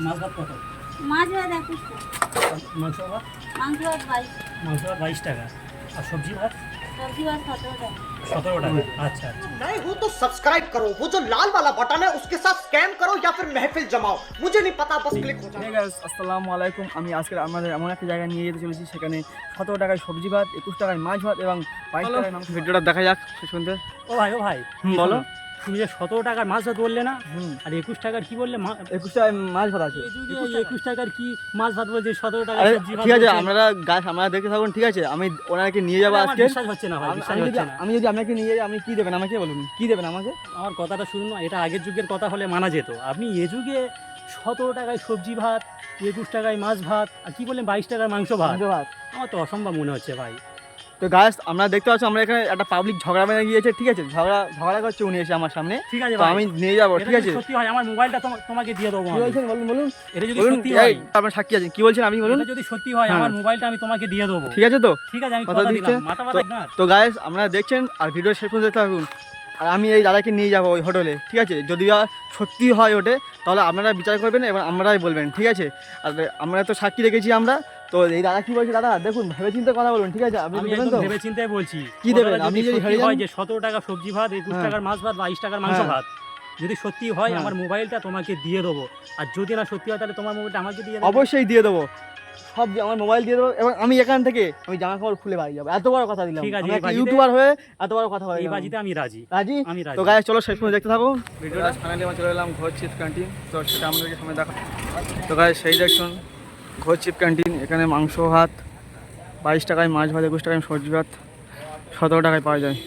মাছ ভাত কত? মাছ ভাত 21 টাকা। মাংস ভাত? মাংস ভাত 22। মাংস ভাত 22 টাকা। আর সবজি ভাত? সবজি ভাত 17 টাকা। 17 টাকা। আচ্ছা আচ্ছা। नए हो तो सब्सक्राइब करो, वो जो लाल वाला बटन है उसके साथ स्कैम करो या फिर महफिल जमाओ, मुझे नहीं पता, बस क्लिक हो जाए। হে গাইস, আসসালামু আলাইকুম। আমি আজকে আমাদের এমন একটা জায়গায় নিয়ে যেতে চলেছি, সেখানে 17 টাকায় সবজি ভাত, 21 টাকায় মাছ ভাত এবং 22 টাকায় মাংস। ভিডিওটা দেখা যাক শেষ পর্যন্ত। ও ভাই বলো। তুমি যে 17 টাকার মাছ ভাত বললে না, হুম। আর 21 টাকার কি বললে? 21 টাকায় মাছ ভাত আছে। 21 টাকার কি মাছ ভাত বলছে? 17 টাকার আরে সবজি ভাত ঠিক আছে, বলছে? আমরা দেখতে থাকুন, ঠিক আছে? আমি ওনাকে নিয়ে যাবো আমার আজকে। বিশ্বাস হচ্ছে না ভাই, বিশ্বাস হচ্ছে না। আমি যদি আপনাকে নিয়ে যাই, আপনি কি দেবেন আমাকে? বলুন, কি দেবেন আমাকে? আমার কথাটা শুনুন না, এটা আগের যুগের কথা হলে মানা যেত। আপনি এ যুগে 17 টাকায় সবজি ভাত, 21 টাকায় মাছ ভাত, আর কি বললেন 22 টাকায় মাংস ভাত? মাংস ভাত। আমার তো অসম্ভব মনে হচ্ছে ভাই। তো গাইস, আমরা দেখতে পাচ্ছি আমরা এখানে একটা পাবলিক ঝগড়া বেঁধে গিয়েছে, ঠিক আছে? ঝগড়া করছে উনি এসে আমার সামনে। ঠিক আছে তো ভাই, আমি নিয়ে যাবো, এটা ঠিক যদি আছে? সত্যি হয় আমার মোবাইলটা তোমাকে দিয়ে দেবো কি আমি। বলছেন বলুন। এটা যদি বলুন, সত্যি হয়, আপনার সাক্ষী আছেন, কি বলছেন আপনি বলুন। এটা যদি সত্যি হয় হ্যাঁ। আমার মোবাইলটা আমি তোমাকে দিয়ে দেবো। ঠিক আছে তো? ঠিক আছে, আমি কথা কথা দিচ্ছেন? দিলাম। মাথা মাথা না। তো গাইস, আপনারা দেখছেন আর ভিডিও শেষ পর্যন্ত দেখতে থাকুন। আর আমি এই দাদাকে নিয়ে যাবো ওই হোটেলে, ঠিক আছে? যদি সত্যি হয় ওঠে, তাহলে আপনারা বিচার করবেন এবং আমরাই বলবেন, ঠিক আছে? আর আমরা তো সাক্ষী রেখেছি আমরা। তো এই দাদা কি বলছে, দাদা দেখুন, ভেবে চিন্তে কথা বলুন, ঠিক আছে? আপনি আমি দেবেন একদম তো? ভেবে চিন্তায় বলছি। কি দেবেন? কথাটা আপনি যদি সত্যি হেরে যান? হয় যে 17 টাকা সবজি ভাত, 21 হ্যাঁ। টাকার মাছ ভাত, 22 টাকার মাংস হ্যাঁ। ভাত, যদি সত্যি হয় হ্যাঁ। আমার মোবাইলটা তোমাকে দিয়ে দেবো। আর যদি না সত্যি হয় তাহলে তোমার মোবাইলটা আমাকে দিয়ে দেবো। অবশ্যই দিয়ে দেবো, সব আমার মোবাইল দিয়ে দেবো। এবং আমি এখান থেকে আমি জামা কাপড় খুলে বাড়ি যাবো, এত বড় কথা দিলাম। ঠিক আছে, আমি এই একটা বাজিতে- ইউটিউবার হয়ে এত বড় কথা বলে এই গেলাম। বাজিতে আমি রাজি। রাজি? আমি রাজি। তো গাইস, চলো শেষ পর্যন্ত দেখতে থাকুন ভিডিওটা। ফাইনালি আমরা চলে এলাম ঘোষ চিপ ক্যান্টিন। তো সেটা আমাদেরকে সামনে দেখা। তো গাইস, সেই দেখুন ঘোষ চিপ ক্যান্টিন। এখানে মাংস ভাত 22 টাকায়, মাছ ভাত 21 টাকায়, সবজি ভাত 17 টাকায় পাওয়া যায়।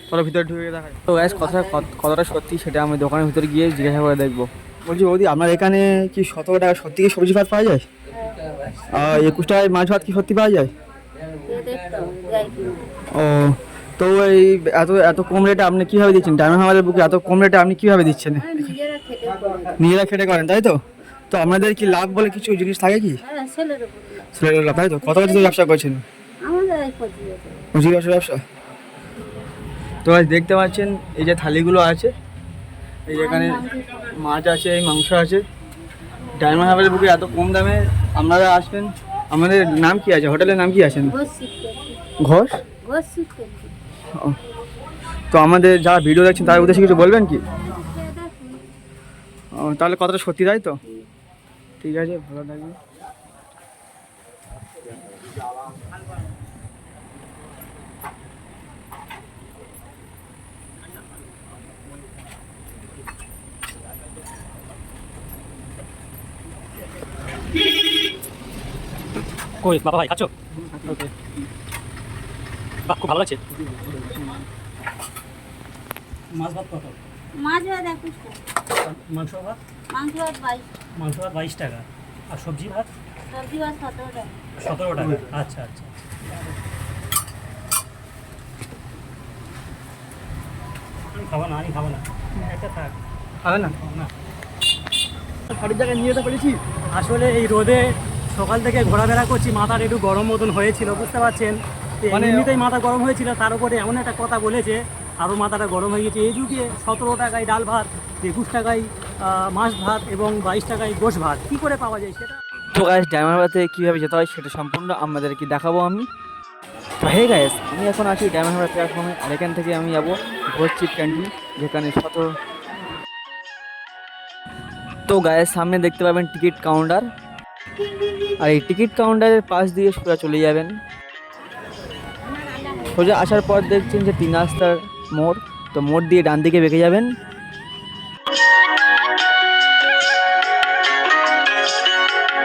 চলো ভিতরে ঢুকে দেখায়। তো গাইস, কতটা সত্যি সেটা আমি দোকানের ভিতরে গিয়ে জিজ্ঞাসা করে দেখবো। বলছি বৌদি, আপনার এখানে কি 17 টাকা সত্যি কি সবজি ভাত পাওয়া যায়? আর 21 টাকায় মাছ ভাত কি সত্যি পাওয়া যায়? ও, তো এই এত কম রেটে আপনি কিভাবে দিচ্ছেন? ডায়মন্ড হারবারের বুকে এত কম রেটে আপনি কিভাবে দিচ্ছেন? নিজেরা খেটে করেন, তাই তো? তো আপনাদের কি লাভ বলে কিছু জিনিস থাকে কি? ছেলের লাভ, তাই তো? কত বছর ধরে ব্যবসা করছেন? ব্যবসা। তো আজ দেখতে পাচ্ছেন এই যে থালিগুলো আছে, এই যেখানে মাছ আছে, এই মাংস আছে। ডায়মন্ড হারবারের বুকে এত কম দামে আপনারা আসবেন। আমাদের নাম কি আছে, হোটেলের নাম কি আছে? ঘোষ। ও, তো আমাদের যারা ভিডিও দেখছেন তার উদ্দেশ্যে কিছু বলবেন কি? ও, তাহলে কতটা সত্যি, তাই তো? ঠিক আছে, ভালো থাকবেন। কই বাবা ভাই খাচ্ছো? ওকে, বাহ, খুব ভালো লাগছে। মাছ ভাত কত? মাছ ভাত 21 টাকা। মাংস ভাত? মাংস ভাত 22। মাংস ভাত 22 টাকা। আর সবজি ভাত? সবজি ভাত 17 টাকা। 17 টাকা। আচ্ছা আচ্ছা। আমি খাবো না, একটা থাক। হবে না? না, সঠিক জায়গায় নিয়ে যেতে পেরেছি। আসলে এই রোদে সকাল থেকে ঘোরাফেরা করছি, মাথার একটু গরম মতন হয়েছিল, বুঝতে পারছেন? মানে এমনিতেই মাথা গরম হয়েছিল, তার উপরে এমন একটা কথা বলেছে আরও মাথাটা গরম হয়ে গেছে। এই যুগে 17 টাকায় ডাল ভাত, 21 টাকায় মাছ ভাত এবং 22 টাকায় গোশ ভাত কী করে পাওয়া যায় সেটা? তো গাইস, ডায়মন্ড হারবারে কীভাবে যেতে হয় সেটা সম্পূর্ণ আপনাদেরকে দেখাবো আমি। তো হে গাইস, আমি এখন আছি ডায়মন্ড হারবার প্ল্যাটফর্মে। আর এখান থেকে আমি যাবো ঘোষ চিপ ক্যান্টিন, যেখানে তো গাইস, সামনে দেখতে পাবেন টিকিট কাউন্টার। আর এই টিকিট কাউন্টারের পাশ দিয়ে সোজা চলে যাবেন। সোজা আসার পর দেখছেন যে 3 রাস্তার মোড়। তো মোড় দিয়ে ডান দিকে বেঁকে যাবেন।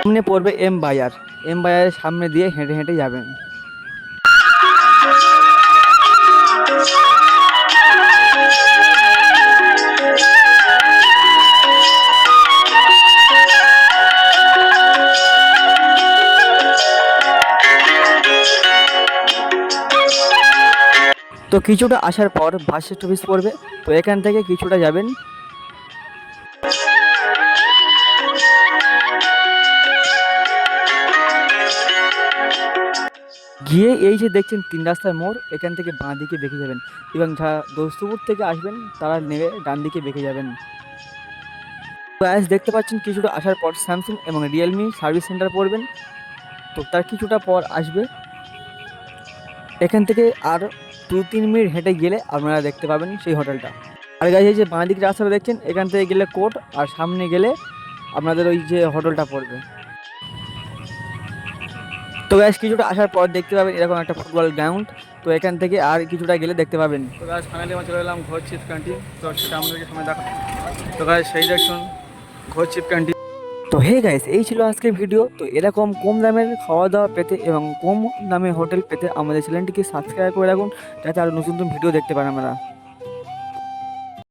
সামনে পড়বে এম বাজার। এম বাজারের সামনে দিয়ে হেঁটে হেঁটে যাবেন। তো কিছুটা আসার পর বাস স্টপেজ পড়বে। তো এখান থেকে কিছুটা যাবেন। গিয়ে এই যে দেখছেন 3 রাস্তার মোড়, এখান থেকে বাঁ দিকে বেঁকে যাবেন। এবং যারা দোস্তপুর থেকে আসবেন তারা নেমে ডান দিকে বেঁকে যাবেন। তো আজ দেখতে পাচ্ছেন কিছুটা আসার পর স্যামসাং এবং রিয়েলমি সার্ভিস সেন্টার পড়বেন। তো তার কিছুটা পর আসবে, এখান থেকে আর 2-3 মিনিট হেঁটে গেলে আপনারা দেখতে পাবেন সেই হোটেলটা। আর গাইজ এই যে বাঁ দিক রাস্তাটা দেখছেন, এখান থেকে গেলে কোর্ট, আর সামনে গেলে আপনাদের ওই যে হোটেলটা পড়বে। তো গাইজ কিছুটা আসার পর দেখতে পাবেন এরকম একটা ফুটবল গ্রাউন্ড, তো এখান থেকে আর কিছুটা গেলে দেখতে পাবেন। তো গাইজ ফাইনালি আমরা চলে এলাম ঘোষ চিপ ক্যান্টিন, তো সেটা আমাদেরকে সামনে দেখা। তো গাইজ সেই দেখুন ঘোষ চিপ ক্যান্টিন। তো হে গাইস, এই ছিল আজকের ভিডিও। তো এরকম কম দামের খাওয়া দাওয়া পেতে এবং কম দামে হোটেল পেতে আমাদের চ্যানেলটিকে সাবস্ক্রাইব করে রাখুন, যাতে আরও নতুন নতুন ভিডিও দেখতে পারেন আমরা।